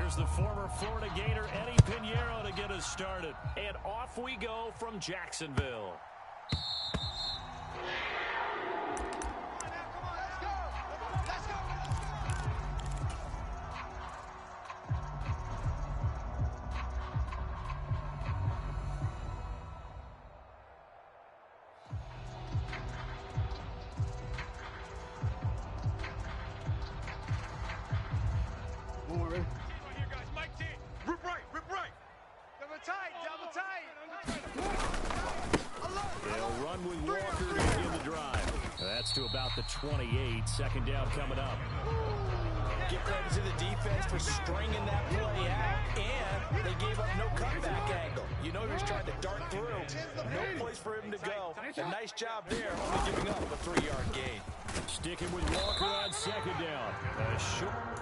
Here's the former Florida Gator Eddie Pinheiro to get us started. And off we go from Jacksonville. They'll run with Walker to begin the drive. That's to about the 28. Second down coming up. Give credit to the defense for stringing that play out, and they gave up no comeback angle. You know he was trying to dart through. No place for him to go. A nice job there, only giving up a 3-yard gain. Sticking with Walker on second down. A short...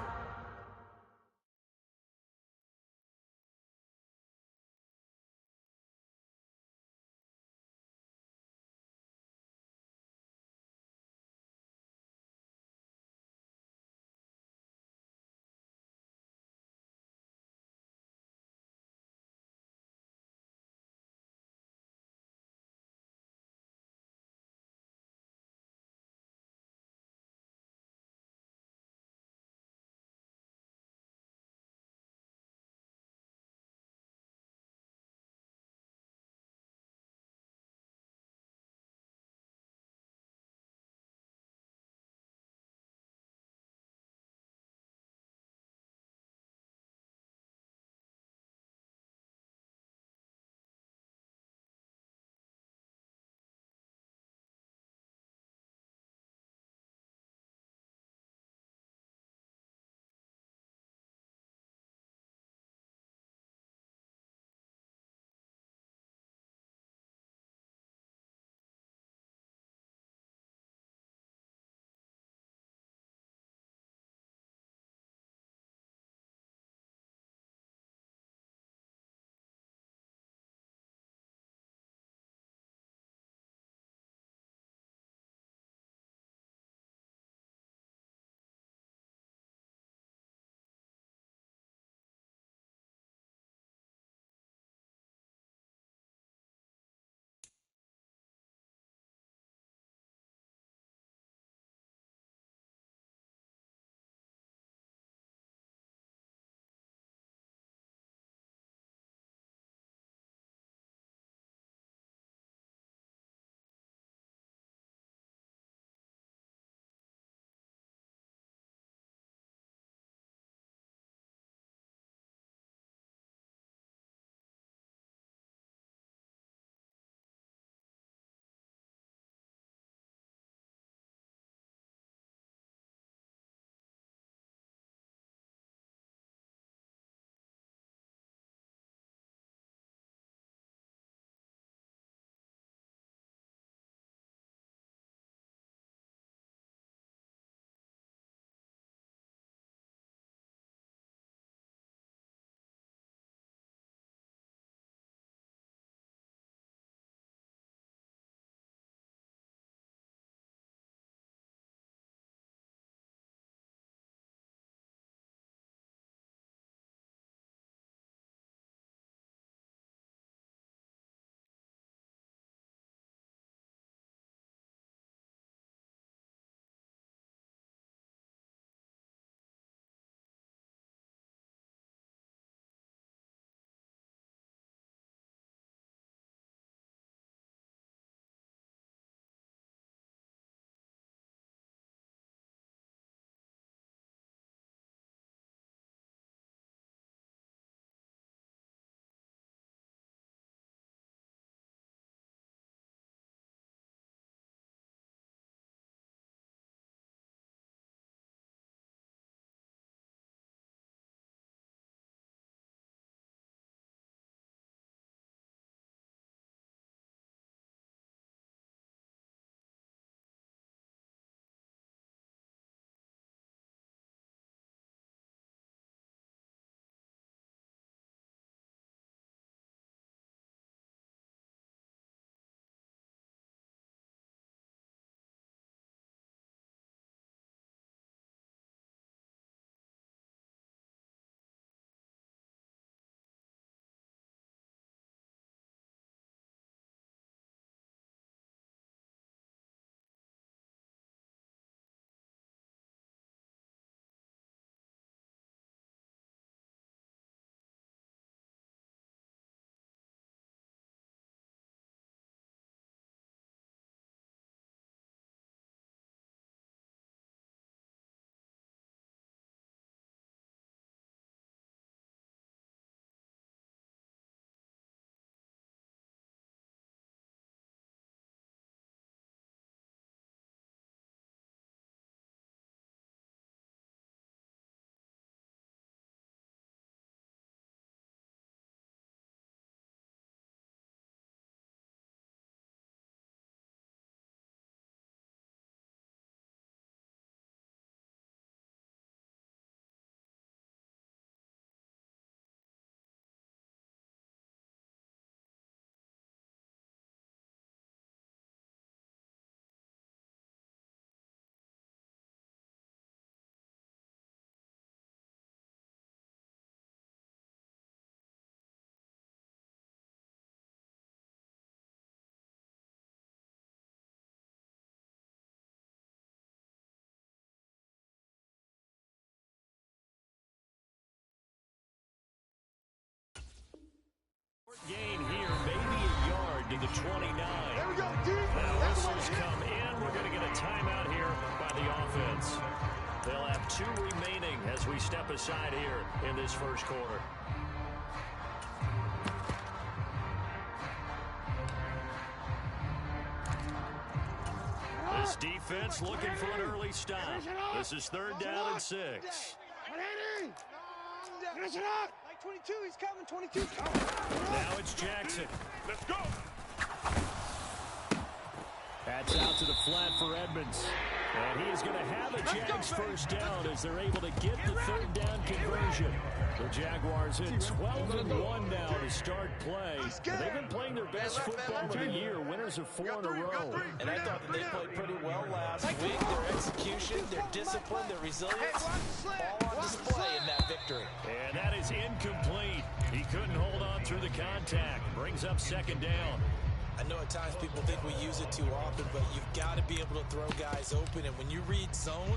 the 29. There we go, Now whistles come in. We're going to get a timeout here by the offense. They'll have 2 remaining as we step aside here in this first quarter. This defense looking for an early stop. This is 3rd down and 6. Like 22, he's coming. 22's coming. Now it's Jackson. Let's go. That's out to the flat for Edmonds. And he is going to have a Jags first down as they're able to get the 3rd down conversion. The Jaguars hit 12-1 now to start play. They've been playing their best football of the year. Winners of 4 in a row. And I thought that they played pretty well last week. Their execution, their discipline, their resilience, all on display in that victory. And that is incomplete. He couldn't hold on through the contact. Brings up 2nd down. I know at times people think we use it too often, but you've got to be able to throw guys open. And when you read zone,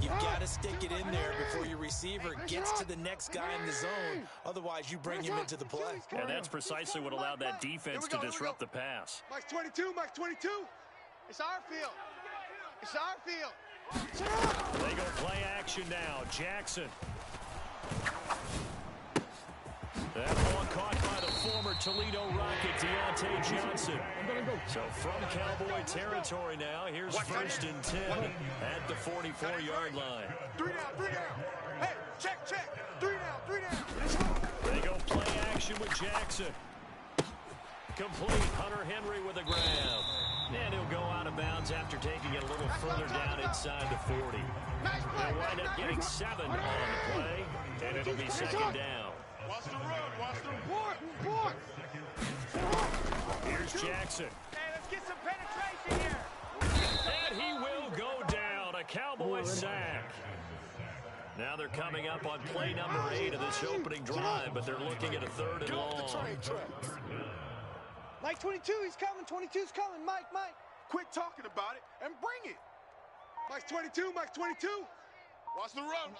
you've got to stick it in there before your receiver gets to the next guy in the zone. Otherwise, you bring him into the play. And that's precisely what allowed that defense to disrupt the pass. Mike's 22, Mike's 22. It's our field. It's our field. They go play action now. Jackson. That ball caught by the former Toledo Rocket, Deontay Johnson. So from Cowboy territory now, here's 1st and 10 at the 44-yard line. 3 down, 3 down. Hey, check. 3 down, 3 down. They go play action with Jackson. Complete. Hunter Henry with a grab. And he'll go out of bounds after taking it a little further down inside the 40. They'll wind up getting 7 on the play, and it'll be 2nd down. Watch the run, watch the run. Here's Jackson. Hey, let's get some penetration here. And he will go down. A Cowboy sack. Now they're coming up on play number 8 of this opening drive, but they're looking at a 3rd and long. Mike 22, he's coming. 22's coming. Mike. Quit talking about it and bring it. Mike's 22, Mike's 22. Watch the run.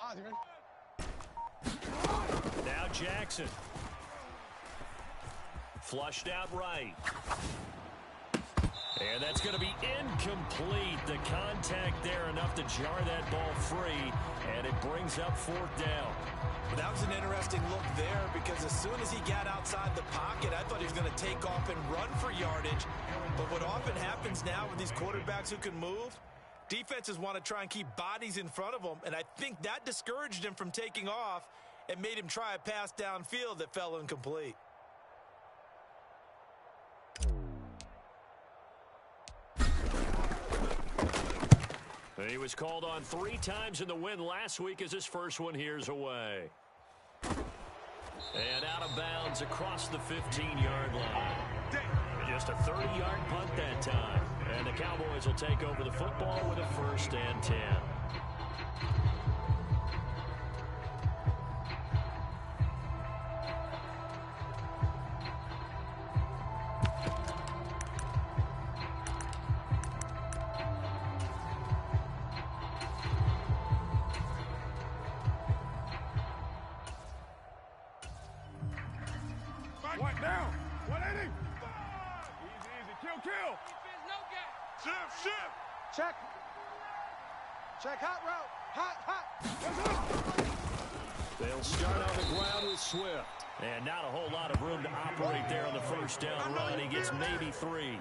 Now Jackson. Flushed out right. And that's going to be incomplete. The contact there enough to jar that ball free, and it brings up 4th down. That was an interesting look there because as soon as he got outside the pocket, I thought he was going to take off and run for yardage. But what often happens now with these quarterbacks who can move, defenses want to try and keep bodies in front of them, and I think that discouraged him from taking off and made him try a pass downfield that fell incomplete. He was called on 3 times in the win last week as his first one here's away. And out of bounds across the 15-yard line. Just a 30-yard punt that time. And the Cowboys will take over the football with a 1st and 10. What now? 180. Easy. Kill. Shift. Check. Hot route. Hot. They'll start on the ground with Swift. And not a whole lot of room to operate there on the 1st down run. He gets maybe 3.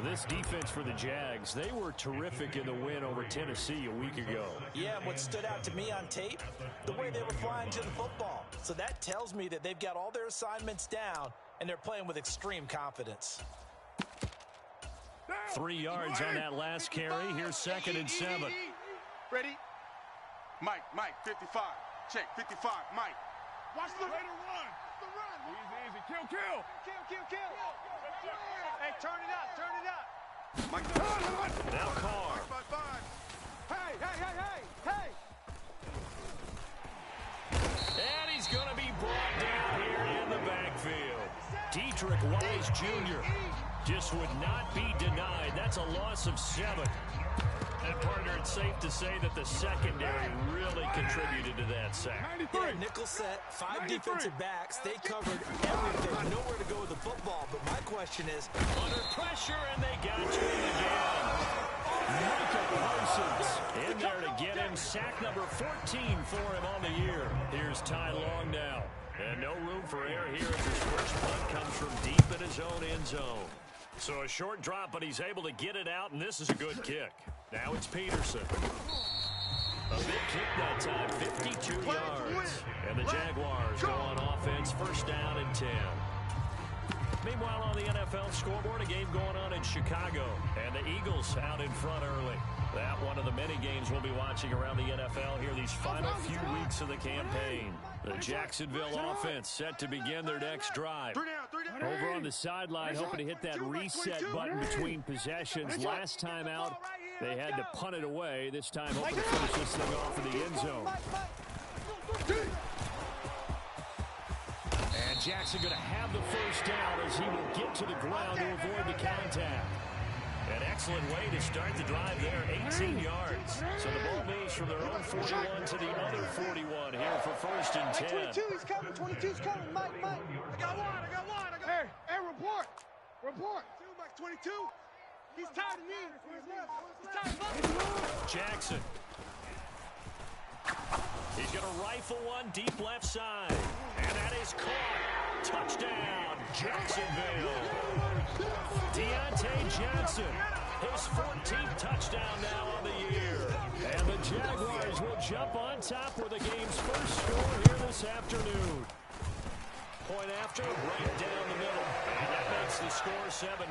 This defense for the Jags, they were terrific in the win over Tennessee a week ago. Yeah, and what stood out to me on tape, the way they were flying to the football. So that tells me that they've got all their assignments down, and they're playing with extreme confidence. 3 yards on that last carry. Here's 2nd and 7. Ready? Mike, 55. Check, 55, Mike. Watch the run. Easy. Kill. Hey, turn it up. Mike, Now Carr. Hey. And he's going to be brought down here in the backfield. Dietrich Wise Jr. just would not be denied. That's a loss of 7. And, partner, it's safe to say that the secondary really contributed to that sack. Yeah, nickel set, 5 defensive backs. They covered everything. Nowhere to go with the football. But my question is, under pressure, and they got to him again. Micah Parsons in there to get him. Sack number 14 for him on the year. Here's Ty Long now. And no room for error here as his first punt comes from deep in his own end zone. So a short drop, but he's able to get it out, and this is a good kick. Now it's Peterson. A big kick that time, 52 yards. And the Jaguars go on offense, first down and 10. Meanwhile, on the NFL scoreboard, a game going on in Chicago. And the Eagles out in front early. That one of the many games we'll be watching around the NFL here these final few weeks of the campaign. The Jacksonville offense set to begin their next drive. Over on the sideline, hoping to hit that reset button between possessions. Last time out, they had to punt it away. This time, hoping to finish this thing off in the end zone. And Jackson going to have the first down as he will get to the ground to avoid the contact. An excellent way to start the drive there, 18 yards. So the ball moves from their own 41 to the other 41 here for first and 10. 22, he's coming, 22's coming, Mike. I got one. Hey, report. Mike 22, he's tied to me. He's tied to me. Jackson. He's going to rifle one deep left side. And that is caught. Touchdown, Jacksonville. Deontay Johnson, his 14th touchdown now on the year. And the Jaguars will jump on top with the game's first score here this afternoon. Point after, right down the middle. And that makes the score 7-0.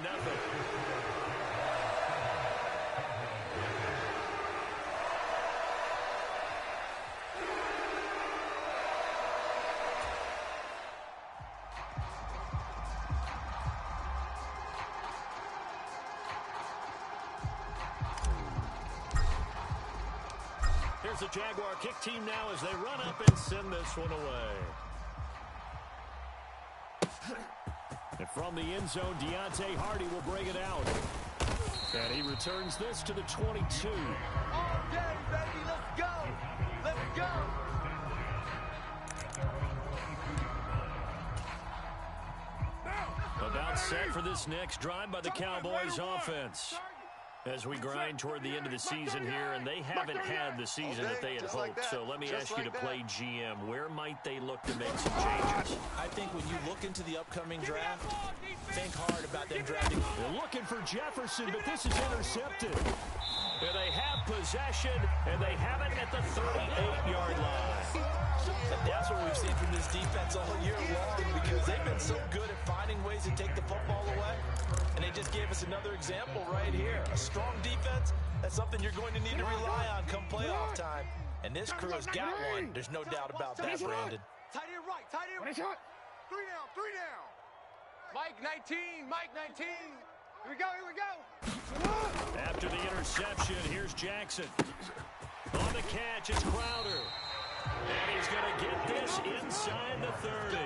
Here's the Jaguar kick team now as they run up and send this one away. And from the end zone, Deontay Hardy will bring it out. And he returns this to the 22. All day, baby, let's go. Let's go. About set for this next drive by the Cowboys offense. As we grind toward the end of the season here, and they haven't had the season that they had hoped. So let me ask you to play GM. Where might they look to make some changes? I think when you look into the upcoming draft, think hard about them drafting. They're looking for Jefferson, but this is intercepted. And they have possession, and they have it at the 38-yard line. And that's what we've seen from this defense all year long, because they've been so good at finding ways to take the football away. And they just gave us another example right here. A strong defense, that's something you're going to need to rely on come playoff time. And this crew has got one. There's no doubt about that, Brandon. Tight end right. Three down. Mike 19. Here we go. After the interception, here's Jackson. On the catch, it's Crowder. And he's going to get this inside the 30.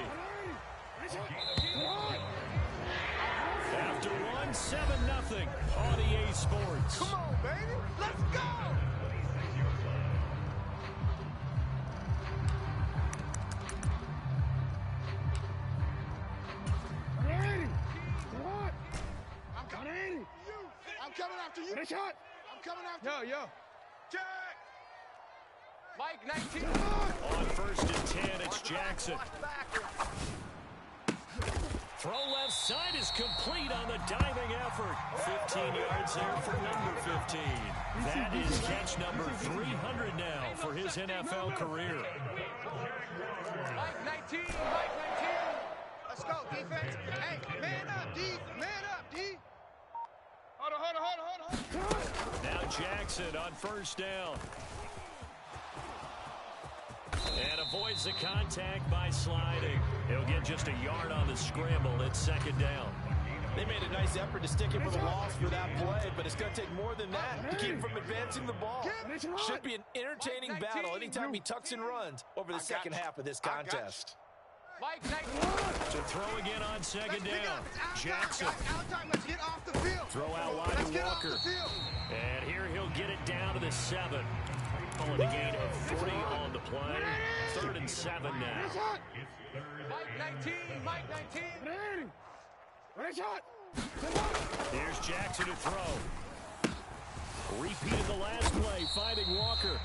After 7-0 on EA Sports. Come on, baby. Let's go. I'm coming after you. I'm coming after you. Yo. Jack. Mike 19. On first and 10, it's Jackson. Throw left side is complete on the diving effort. 15 yards there for number 15. That is catch number 300 now for his NFL career. Mike 19. Let's go, defense. Hey, man up, D. Hold on. Now Jackson on first down. And avoids the contact by sliding. He'll get just a yard on the scramble. It's second down. They made a nice effort to stick him with a loss for that play, but it's going to take more than that to keep him from advancing the ball. Should be an entertaining battle anytime he tucks and runs over the second half of this contest. Mike, To throw again on second down. Jackson. Let's get off the field. Throw out wide to Walker. And here he'll get it down to the 7. Calling a gain of 40 on the play. 3rd and 7 now. Mike 19. Here's Jackson to throw. Repeated the last play, finding Walker.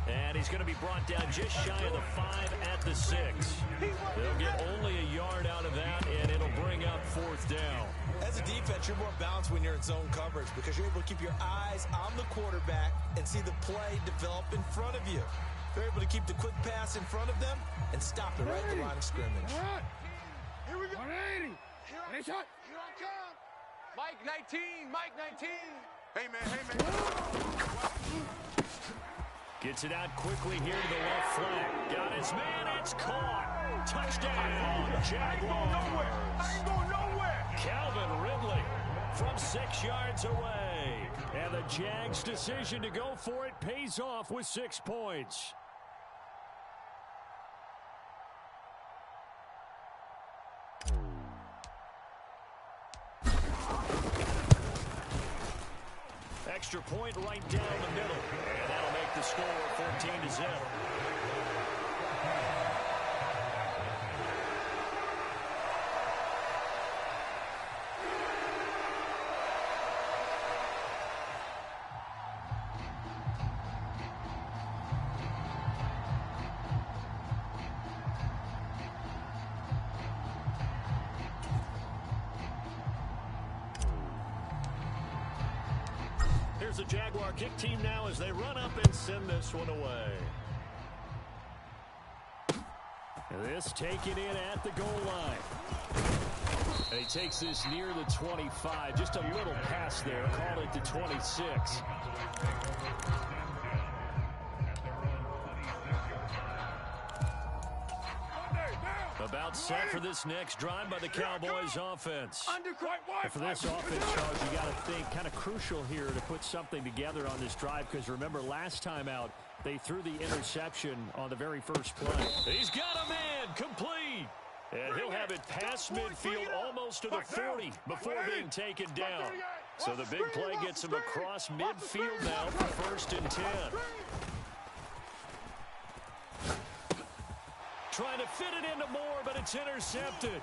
And he's going to be brought down just shy of the 5 at the 6. They'll get only a yard out of that, and it'll bring up 4th down. As a defense, you're more balanced when you're in zone coverage because you're able to keep your eyes on the quarterback and see the play develop in front of you. They're able to keep the quick pass in front of them and stop it right at the line of scrimmage. Here we go. Here I come. Mike 19. Hey, man. Gets it out quickly here to the left flank. Got his man. It's caught. Touchdown, Jaguars. I ain't going nowhere. Calvin Ridley from 6 yards away. And the Jags' decision to go for it pays off with 6 points. Extra point right down the middle. And that'll make the score 14-0. Here's the Jaguar kick team now as they run up and send this one away. This taken in at the goal line. And he takes this near the 25. Just a little pass there. Call it the 26. About set for this next drive by the Cowboys offense. And for this offense, Charles, you got to think kind of crucial here to put something together on this drive because remember last time out they threw the interception on the very first play. He's got a man complete. And he'll have it past midfield almost to the 40 before being taken down. So the big play gets him across midfield now for 1st and 10. Trying to fit it into Moore, but it's intercepted.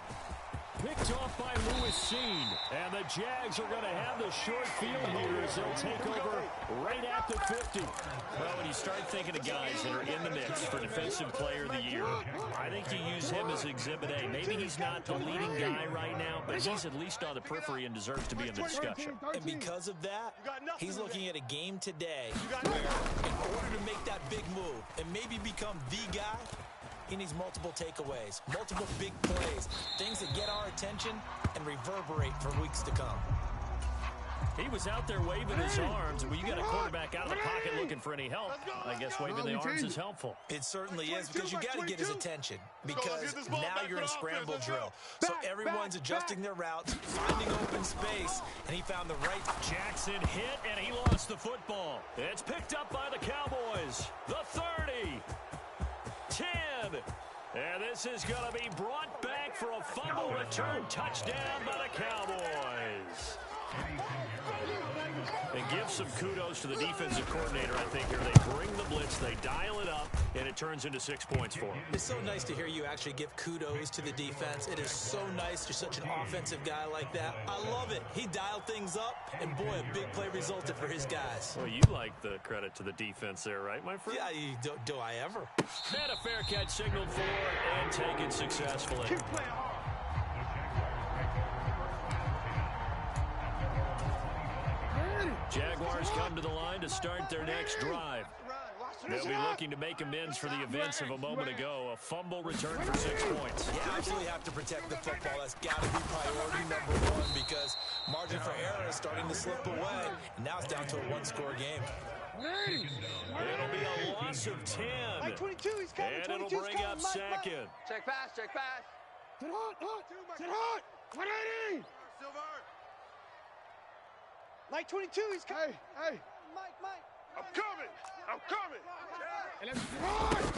Picked off by Lewis-Seen. And the Jags are going to have the short field here as they'll take over right at the 50. Well, when you start thinking of guys that are in the mix for Defensive Player of the Year, I think you use him as Exhibit A. Maybe he's not the leading guy right now, but he's at least on the periphery and deserves to be in the discussion. And because of that, he's looking at a game today where in order to make that big move and maybe become the guy, he needs multiple takeaways, multiple big plays, things that get our attention and reverberate for weeks to come. He was out there waving his arms. When you got a quarterback out of the pocket looking for any help, I guess waving the arms is helpful. It certainly is because you got to get his attention because now you're in a scramble drill. So everyone's adjusting their routes, finding open space, and he found the right. Jackson hit, and he lost the football. It's picked up by the Cowboys. The 30. 10. And this is going to be brought back for a fumble return touchdown by the Cowboys. And give some kudos to the defensive coordinator, I think, here. They bring the blitz, they dial it up, and it turns into 6 points for them. It's so nice to hear you actually give kudos to the defense. It is so nice. You're such an offensive guy like that. I love it. He dialed things up, and boy, a big play resulted for his guys. Well, you like the credit to the defense there, right, my friend? Yeah, do I ever? And a fair catch signaled for and taken successfully. Jaguars come to the line to start their next drive. They'll be looking to make amends for the events of a moment ago. A fumble return for 6 points. You absolutely have to protect the football. That's got to be priority number one because margin for error is starting to slip away. And now it's down to a one-score game. It'll be a loss of 10. Mike 22, he's coming. And it'll bring up second. Check pass. Sit hot. 180. Silver. Mike 22, he's coming. Hey. Mike. I'm coming.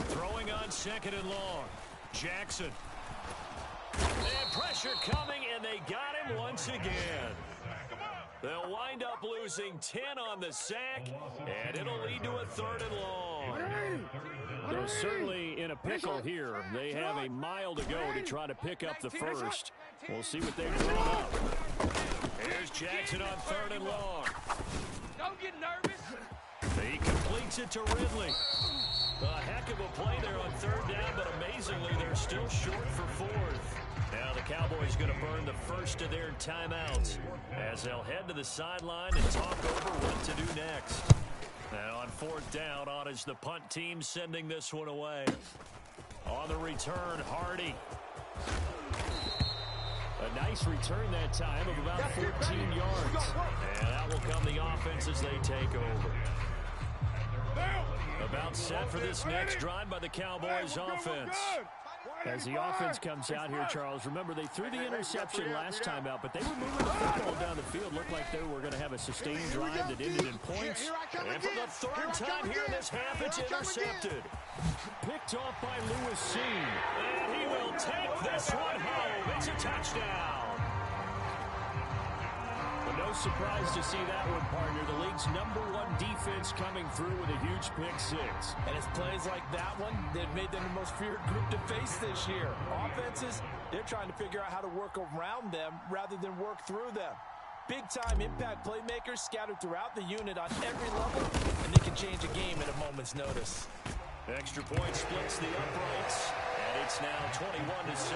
Throwing on 2nd and long. Jackson And pressure coming, and they got him once again. They'll wind up losing 10 on the sack, and it'll lead to a 3rd and long. They're certainly in a pickle here. They have a mile to go to try to pick up the first. We'll see what they've drawn up. Here's Jackson on 3rd and long. Don't get nervous. He completes it to Ridley. A heck of a play there on 3rd down, but amazingly, they're still short for 4th. Now the Cowboys going to burn the first of their timeouts as they'll head to the sideline and talk over what to do next. Now on 4th down, on is the punt team sending this one away. On the return, Hardy. A nice return that time of about 14 yards. And that will come the offense as they take over. About set for this next drive by the Cowboys offense. As the offense comes out here, Charles, remember they threw the interception last time out, but they were moving the football down the field. Looked like they were going to have a sustained drive that ended in points. And for the 3rd time here in this half, it's intercepted. Picked off by Lewis Seen. And he will take this one home. It's a touchdown. No surprise to see that one, partner. The league's #1 defense coming through with a huge pick-6. And it's plays like that one that made them the most feared group to face this year. Offenses, they're trying to figure out how to work around them rather than work through them. Big-time impact playmakers scattered throughout the unit on every level, and they can change a game at a moment's notice. Extra point splits the uprights, and it's now 21-7.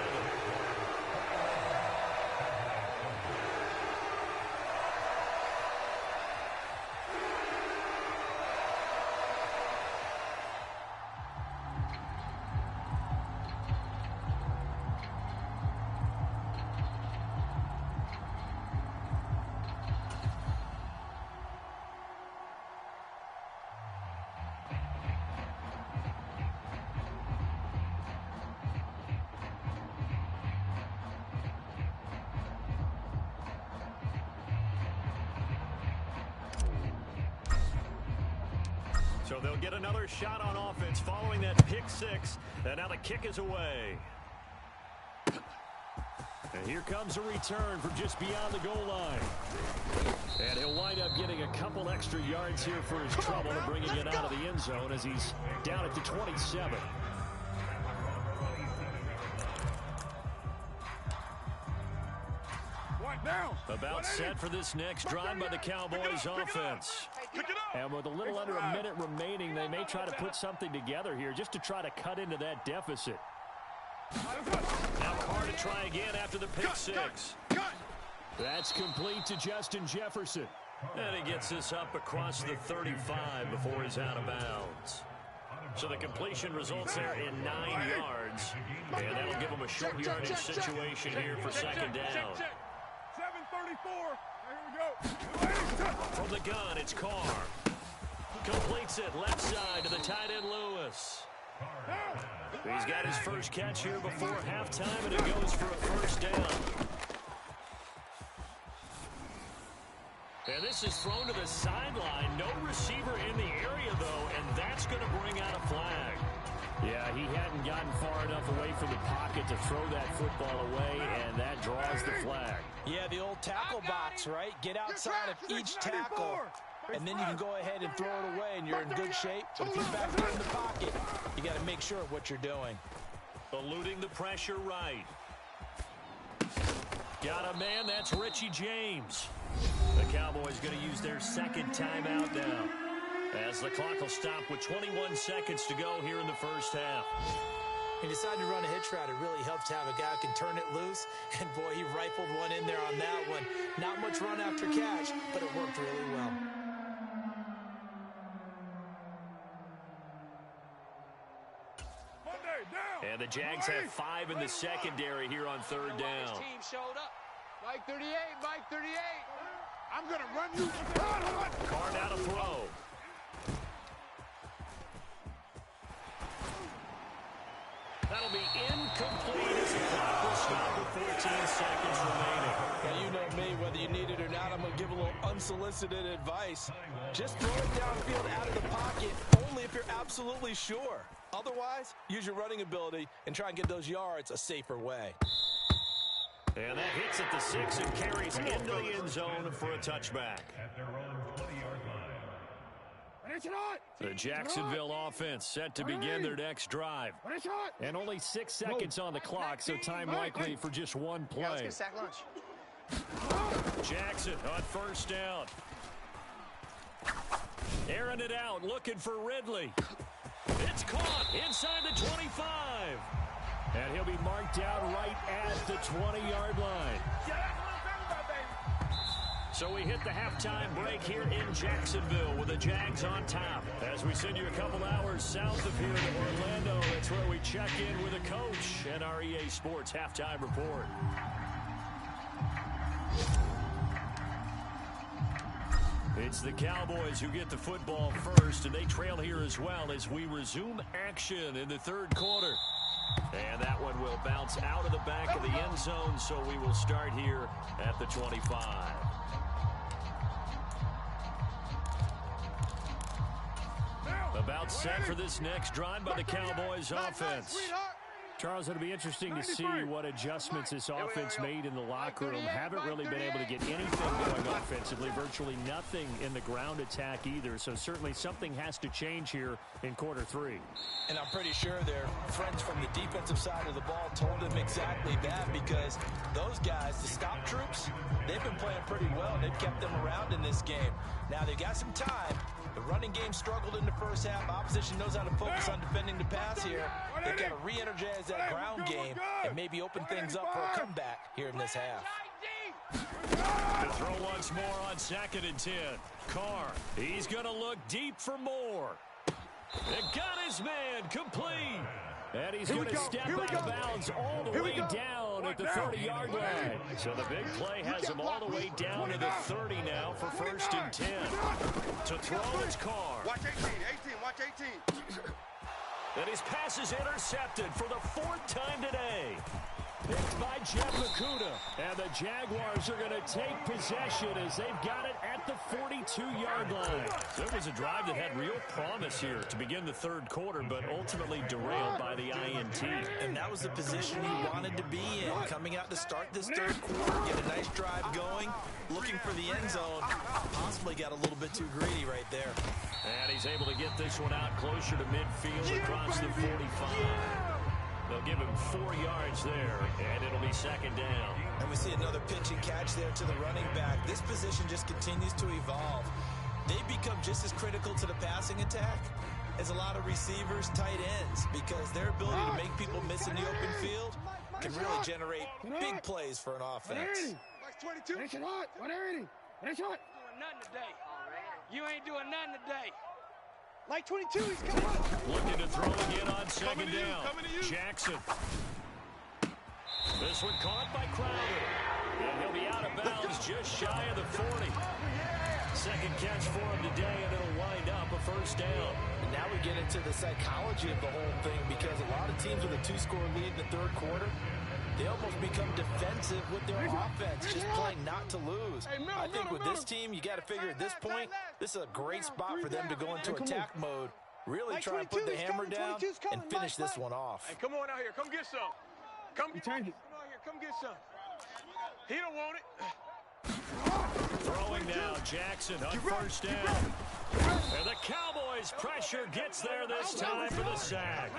So they'll get another shot on offense following that pick-6. And now the kick is away. And here comes a return from just beyond the goal line. And he'll wind up getting a couple extra yards here for his trouble and bringing it out of the end zone as he's down at the 27. About set for this next drive by the Cowboys offense. And with a little under a minute remaining, they may try to put something together here just to try to cut into that deficit. Now Carr to try again after the pick-6. That's complete to Justin Jefferson. And he gets this up across the 35 before he's out of bounds. So the completion results there in 9 yards. And that'll give him a short yardage situation here for 2nd down. 7:34. Here we go. From the gun, it's Carr. Completes it left side to the tight end Lewis. He's got his first catch here before halftime, and it goes for a 1st down. And this is thrown to the sideline. No receiver in the area, though, and that's going to bring out a flag. Yeah, he hadn't gotten far enough away from the pocket to throw that football away, and that draws the flag. Yeah, the old tackle box, right? Get outside of each tackle, and then you can go ahead and throw it away, and you're in good shape. But if you're back there in the pocket, you got to make sure of what you're doing. Eluding the pressure right. Got a man, that's Richie James. The Cowboys going to use their 2nd timeout now, as the clock will stop with 21 seconds to go here in the 1st half. He decided to run a hitch route. It really helps to have a guy who can turn it loose. And, boy, he rifled one in there on that one. Not much run after catch, but it worked really well. And the Jags have 5 in the secondary here on 3rd down. Team showed up. Mike 38, Mike 38. I'm going to run you. Carr now to throw. That'll be incomplete as the clock will stop with 14 seconds remaining. Now, you know me, whether you need it or not, I'm going to give a little unsolicited advice. Just throw it downfield out of the pocket, only if you're absolutely sure. Otherwise, use your running ability and try and get those yards a safer way. And that hits at the 6 and carries into the end zone for a touchback. The Jacksonville offense set to begin their next drive. And only 6 seconds on the clock, so time likely for just one play. Yeah, let's get a sack lunch. Jackson on first down. Airing it out, looking for Ridley. It's caught inside the 25. And he'll be marked down right at the 20-yard line. So we hit the halftime break here in Jacksonville with the Jags on top. As we send you a couple hours south of here to Orlando, that's where we check in with the coach and our EA Sports halftime report. It's the Cowboys who get the football first, and they trail here as well as we resume action in the third quarter. And that one will bounce out of the back of the end zone, so we will start here at the 25. About set for this next drive by the Cowboys offense. Charles, it'll be interesting to see what adjustments this offense made in the locker room. Haven't really been able to get anything going offensively, virtually nothing in the ground attack either. So certainly something has to change here in quarter 3. And I'm pretty sure their friends from the defensive side of the ball told them exactly that, because those guys, the stop troops, they've been playing pretty well. They've kept them around in this game. Now they've got some time. The running game struggled in the first half. Opposition knows how to focus on defending the pass here. They've got to re-energize that ground game and maybe open things up for a comeback here in this half. The throw once more on 2nd and 10. Carr, he's going to look deep for more. It got his man complete. And he's going to step out of bounds all the way down at the 30-yard line. So the big play has him all the way down to the 30 now for 1st and 10. To throw, it's Carr. Watch 18, watch 18. And his pass is intercepted for the 4th time today. Picked by Jeff Okudah. And the Jaguars are going to take possession as they've got it at the 42-yard line. So it was a drive that had real promise here to begin the third quarter, but ultimately derailed by the INT. And that was the position he wanted to be in, coming out to start this third quarter, get a nice drive going, looking for the end zone. Possibly got a little bit too greedy right there. And he's able to get this one out closer to midfield across the 45. They'll give him 4 yards there, and it'll be 2nd down. And we see another pitch and catch there to the running back. This position just continues to evolve. They become just as critical to the passing attack as a lot of receivers, tight ends, because their ability to make people miss in the open field can really generate big plays for an offense. You ain't doing nothing today. Like 22, he's coming. Looking to throw again on 2nd down. Jackson. This one caught by Crowder. And he'll be out of bounds just shy of the 40. Second catch for him today, and it'll wind up a 1st down. And now we get into the psychology of the whole thing, because a lot of teams with a 2-score lead in the third quarter, they almost become defensive with their offense, just playing not to lose. I think with this team, you got to figure at this point, this is a great spot for them to go into attack mode, really try and put the hammer down and finish this one off. Hey, come on out here. Come get some. Come out here. Come get some. He don't want it. Throwing now, Jackson on 1st down. And the Cowboys' pressure gets there this time for the sack.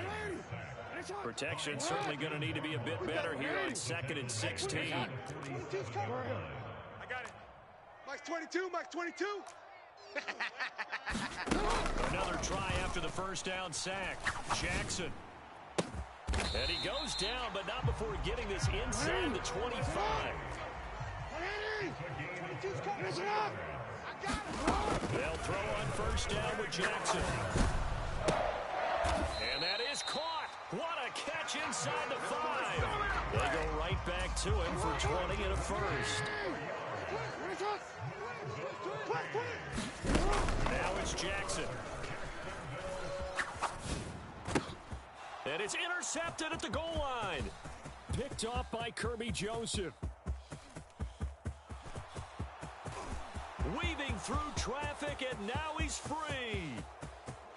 Protection certainly going to need to be a bit better here on 2nd and 16. I got it. Mike's 22, Mike's 22. Another try after the 1st down sack. Jackson. And he goes down, but not before getting this inside the 25. They'll throw on 1st down with Jackson. And that is caught. What a catch inside the 5. They go right back to him for 20 and a 1st. Now it's Jackson. And it's intercepted at the goal line. Picked off by Kirby Joseph. Weaving through traffic, and now he's free.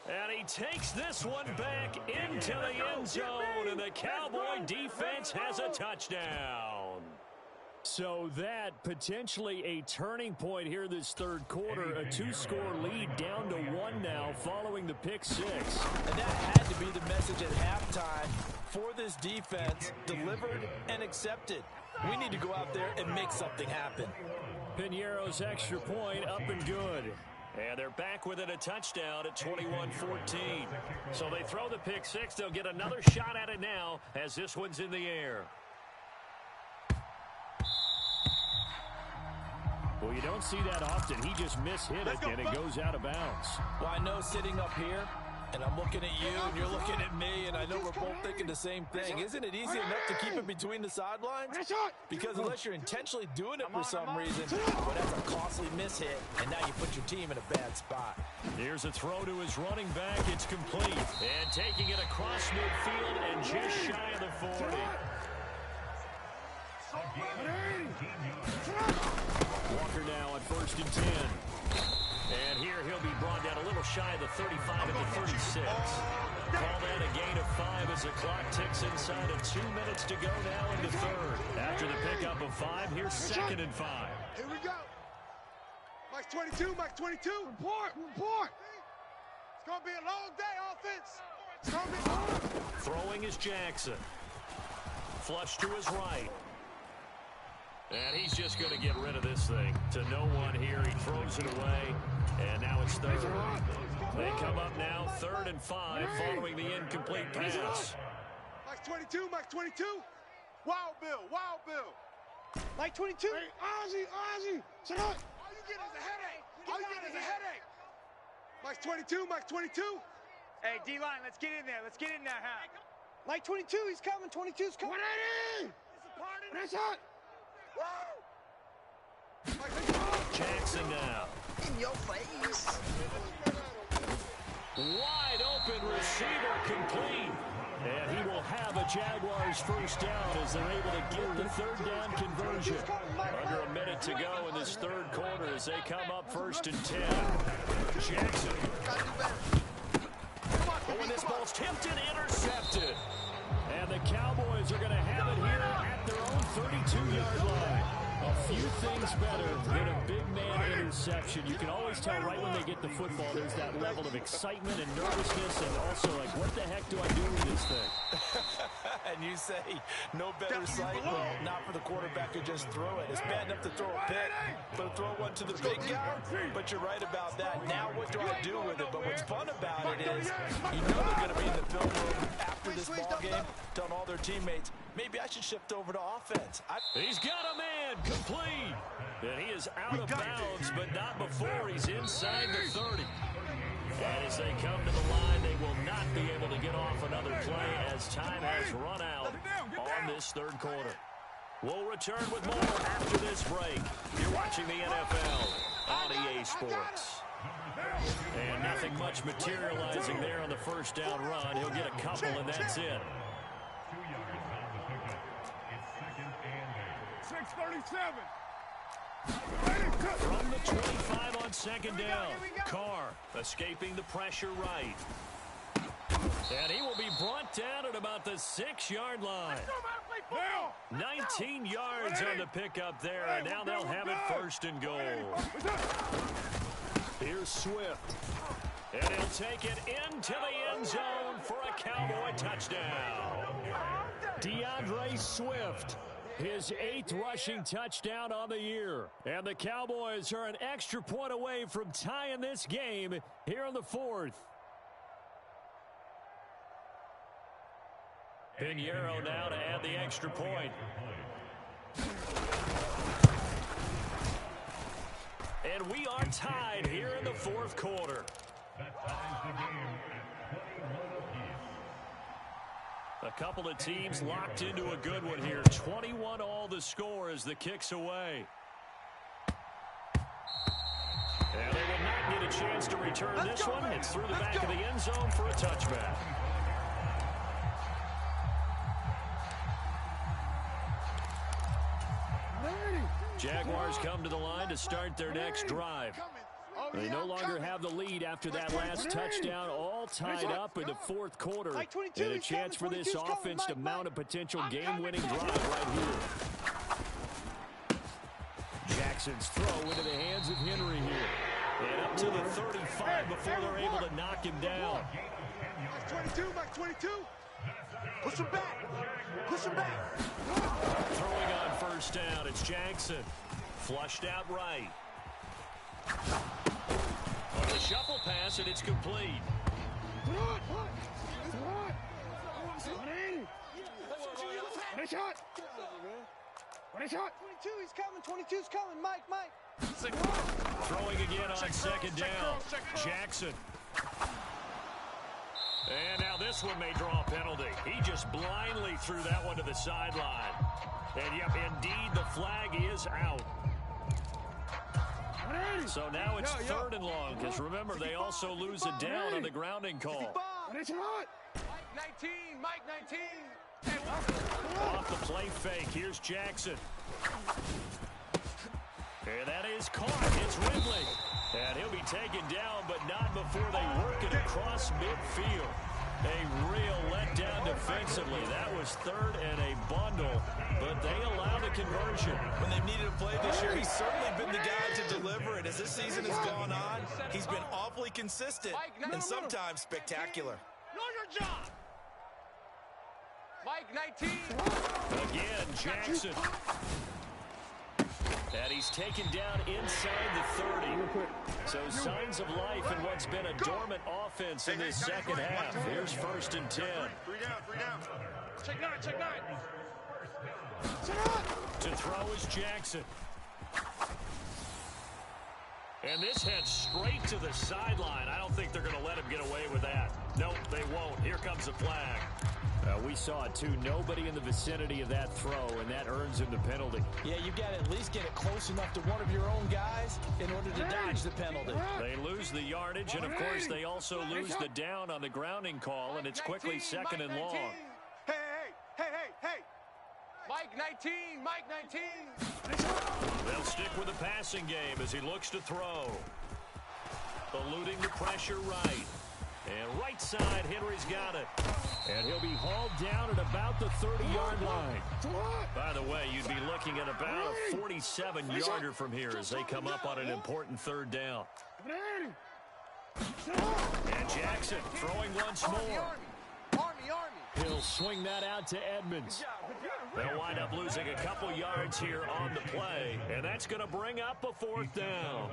And he takes this one back into the end zone, and the Cowboy defense has a touchdown. So that potentially a turning point here this third quarter. A 2-score lead down to 1 now following the pick 6. And that had to be the message at halftime for this defense, delivered and accepted. We need to go out there and make something happen. Piñeiro's extra point up and good. And they're back within a touchdown at 21-14. So they throw the pick 6. They'll get another shot at it now as this one's in the air. Well, you don't see that often. He just mishit it, and it goes out of bounds. Well, I know sitting up here, and I'm looking at you, and you're looking at me, and I know we're both thinking the same thing. Isn't it easy enough to keep it between the sidelines? Because unless you're intentionally doing it for some reason, well, that's a costly mishit, and now you put your team in a bad spot. Here's a throw to his running back. It's complete. And taking it across midfield and just shy of the 40. Walker now on 1st and 10. And here he'll be brought down a little shy of the 35 at the 36. Call that a gain of 5 as the clock ticks inside of 2 minutes to go now in the third. After the pickup of 5, here's 2nd and 5. Here we go. Mike's 22, Mike's 22. Report. It's going to be a long day, offense. It's going to be hard. Throwing is Jackson. Flush to his right. And he's just going to get rid of this thing to no one here. He throws it away, and now it's 3rd. They come up now 3rd and 5 following the incomplete pass. Mike's 22, Mike's 22. Wild Bill. Mike 22. Hey, Ozzy. Shut up. All you get is a headache. Mike's 22, Mike's 22. Hey, D-line, let's get in there. Let's get in there, huh? Mike 22, he's coming. 22's coming. 180. That's hot. Jackson now. In your face. Wide open receiver complete. And he will have a Jaguars first down as they're able to get the 3rd down conversion. Under a minute to go in this third quarter as they come up 1st and 10. Jackson. Oh, and this ball's tipped and intercepted. And the Cowboys are going to have it here at their own 32-yard line. A few things better than a big man interception. You can always tell right when they get the football, there's that level of excitement and nervousness, and also like, what the heck do I do with this thing? And you say, no better sight, not for the quarterback to just throw it. It's bad enough to throw a pick, but throw one to the big guy. But you're right about that. Now what do I do with it? But what's fun about it is, you know they're going to be in the film room after this ball game, telling all their teammates, maybe I should shift over to offense. He's got a man complete. And he is out of bounds, but not before he's inside the 30. And as they come to the line, they will not be able to get off another play as time has run out on this third quarter. We'll return with more after this break. You're watching the NFL on EA Sports. And nothing much materializing there on the first down run. He'll get a couple, and that's it. 6:37. From the 25 on 2nd down, Carr escaping the pressure right. And he will be brought down at about the 6-yard line. 19 yards on the pickup there, and now they'll have it 1st and goal. Here's Swift. And he'll take it into the end zone for a Cowboy touchdown. DeAndre Swift. His 8th rushing touchdown on the year. And the Cowboys are an extra point away from tying this game here in the 4th. Piñeiro now to add the extra point. And we are tied here in the 4th quarter. A couple of teams locked into a good one here. 21 all the score as the kick's away. And they will not get a chance to return this one. It's through the back of the end zone for a touchback. Jaguars come to the line to start their next drive. They no longer have the lead after that last touchdown, all tied up in the 4th quarter. And a chance for this offense to mount a potential game-winning drive right here. Texans throw into the hands of Henry here. And up to the 35 before they're able to knock him down. Mike 22, Mike 22. Push him back. Push him back. Throwing on first down, it's Jackson. Flushed out right. On the shuffle pass, and it's complete. Shot. 22, he's coming. 22's coming. Mike. Throwing again on second down. Jackson. And now this one may draw a penalty. He just blindly threw that one to the sideline. And yep, indeed, the flag is out. So now it's third and long, because remember, they also lose a down on the grounding call. Mike 19. Off the play fake, here's Jackson. And that is caught. It's Ridley. And he'll be taken down, but not before they work it across midfield. A real letdown defensively. That was third and a bundle, but they allow the conversion. When they've needed a play this year, he's certainly been the guy to deliver it. As this season has gone on, he's been awfully consistent and sometimes spectacular. Know your job. Mike 19. Again, Jackson. And he's taken down inside the 30. So signs of life in what's been a dormant offense in this second half. Here's first and 10. 3 down. Check nine. To throw is Jackson. And this heads straight to the sideline. I don't think they're going to let him get away with that. Nope, they won't. Here comes the flag. We saw it too. Nobody in the vicinity of that throw, and that earns him the penalty. Yeah, you've got to at least get it close enough to one of your own guys in order to dodge the penalty. They lose the yardage, and of course they also lose the down on the grounding call, and it's quickly second and long. Hey. Mike 19. They'll stick with the passing game as he looks to throw. Eluding the pressure right. And right side, Henry's got it. And he'll be hauled down at about the 30-yard line. By the way, you'd be looking at about a 47-yarder from here as they come up on an important third down. And Jackson throwing once more. Army. He'll swing that out to Edmonds. They'll wind up losing a couple yards here on the play, and that's going to bring up a fourth down.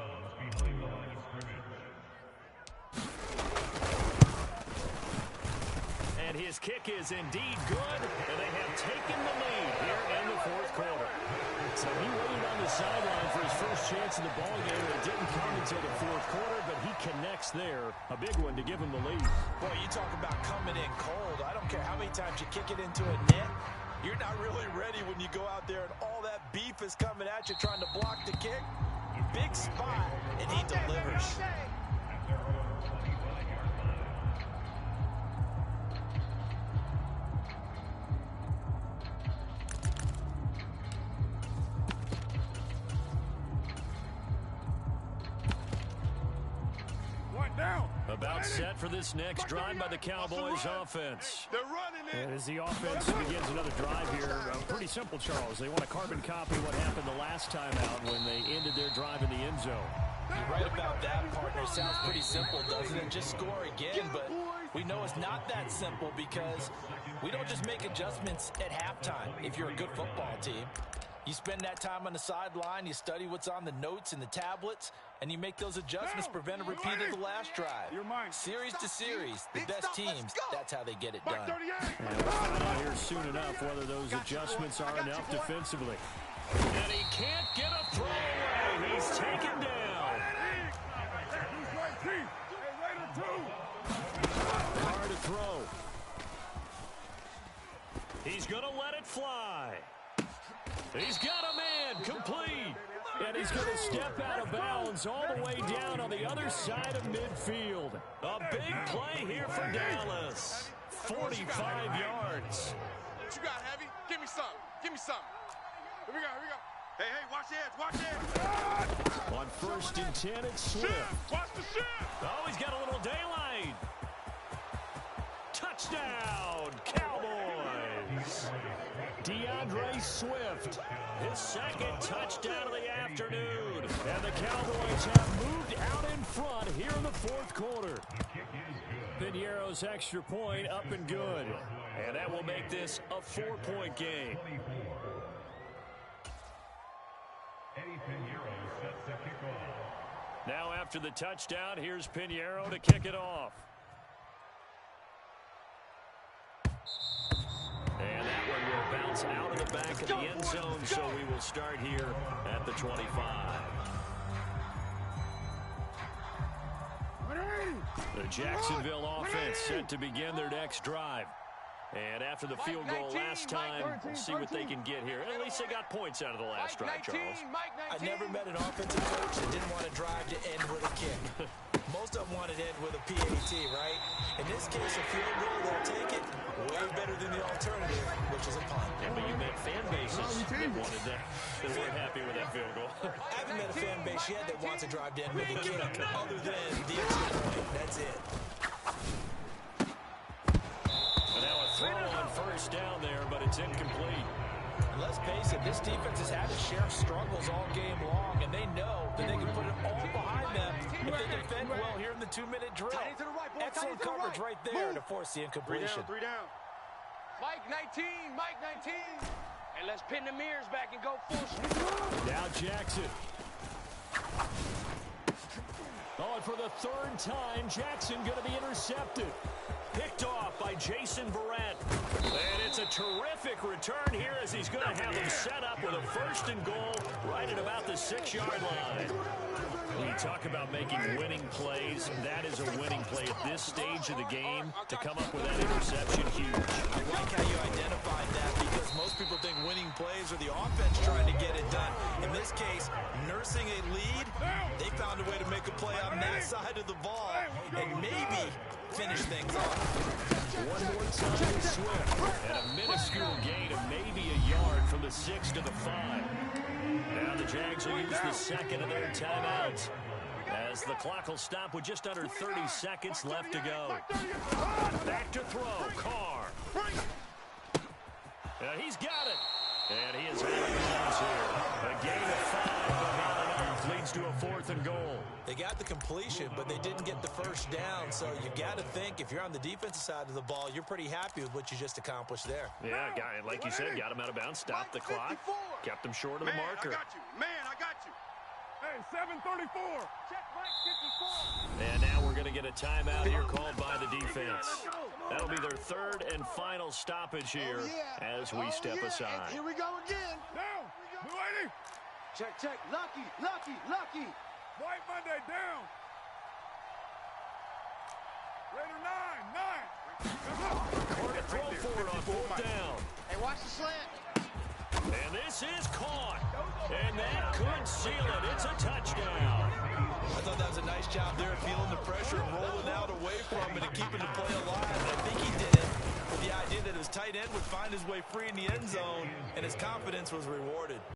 And his kick is indeed good, and they have taken the lead here in the fourth quarter. So he waited on the sideline for his first chance in the ballgame, and it didn't come until the fourth quarter, but he connects there. A big one to give him the lead. Boy, you talk about coming in cold. I don't care how many times you kick it into a net. You're not really ready when you go out there and all that beef is coming at you trying to block the kick. Big spot, and he delivers. About set for this next drive by the Cowboys offense. They're running it. And as the offense begins another drive here, pretty simple, Charles. They want to carbon copy what happened the last time out when they ended their drive in the end zone. You're right about that, partner. Sounds pretty simple, doesn't it? Just score again, but we know it's not that simple because we don't just make adjustments at halftime if you're a good football team. You spend that time on the sideline, you study what's on the notes and the tablets, and you make those adjustments, prevent a repeat of the last drive. Series to series, the best teams, that's how they get it done. And we'll find out here soon enough whether those adjustments are enough defensively. And he can't get a throw away. He's taken down. Hard to throw. He's going to let it fly. He's got a man complete. And he's going to step out of bounds all the way down on the other side of midfield. A big play here for Dallas. 45 yards. What you got, Heavy? Give me some. Here we go. Hey, watch the edge. On first and 10, it's Swift. Watch the shift. Oh, he's got a little daylight. Touchdown, Cowboys. DeAndre Swift. His second touchdown of the afternoon. And the Cowboys have moved out in front here in the fourth quarter. Piñeiro's extra point up and good. And that will make this a 4-point game. Now after the touchdown, here's Piñeiro to kick it off. And that one will bounce out of the back of the end zone, so we will start here at the 25. The Jacksonville offense set to begin their next drive. And after the field goal last time, we'll see what they can get here. At least they got points out of the last drive, Charles. I never met an offensive coach that didn't want to drive to end with a kick. Most of them wanted to end with a PAT, right? In this case, a field goal, they'll take it. Way better than the alternative, which is a punt. Yeah, but you met fan bases that wanted that. They weren't happy with that field goal. I haven't met a fan base yet that wants to drive to end with a kick, other than the extra point. That's it. Throw on first down there, but it's incomplete. And let's face it, this defense has had its share of struggles all game long, and they know that they can put it all behind them if they defend well here in the 2-minute drill. Excellent coverage right there to force the incompletion. Three down. Mike 19, Mike 19. And let's pin the mirrors back and go full speed. Now Jackson. Oh, and for the third time, Jackson going to be intercepted. Picked off by Jason Verrett. And it's a terrific return here as he's going to have him set up with a first and goal right at about the 6-yard line. When you talk about making winning plays, that is a winning play at this stage of the game. To come up with that interception, huge. I like how you identified that because most people think winning plays are the offense trying to get it done. In this case, nursing a lead, they found a way to make a play on that side of the ball and maybe finish things off. One more time, Swift. And a minuscule gain of maybe a yard from the 6 to the 5. Now the Jags will use the second of their timeouts as the clock will stop with just under 30 seconds left to go. Back to throw, Carr. He's got it. And he is out of bounds here. A gain of 5, but not enough. Leads to a 4th and goal. They got the completion, but they didn't get the first down. So you got to think if you're on the defensive side of the ball, you're pretty happy with what you just accomplished there. Yeah, like you said, got him out of bounds, stopped the clock, kept him short of the marker. I got you. Man, I got you. Hey, 7:34. Check Mike 54. And now we're going to get a timeout here called by the defense. That'll be their third and final stoppage here as we step aside. Here we go again. Down. Lady. Check. Lucky. White Monday down. Raider 9. Carter throw for it on 4th down. Hey, watch the slant. And this is caught. And that could seal it. It's a touchdown. I thought that was a nice job there, feeling the pressure and rolling out away from it and keeping the play alive. And I think he did it with the idea that his tight end would find his way free in the end zone, and his confidence was rewarded.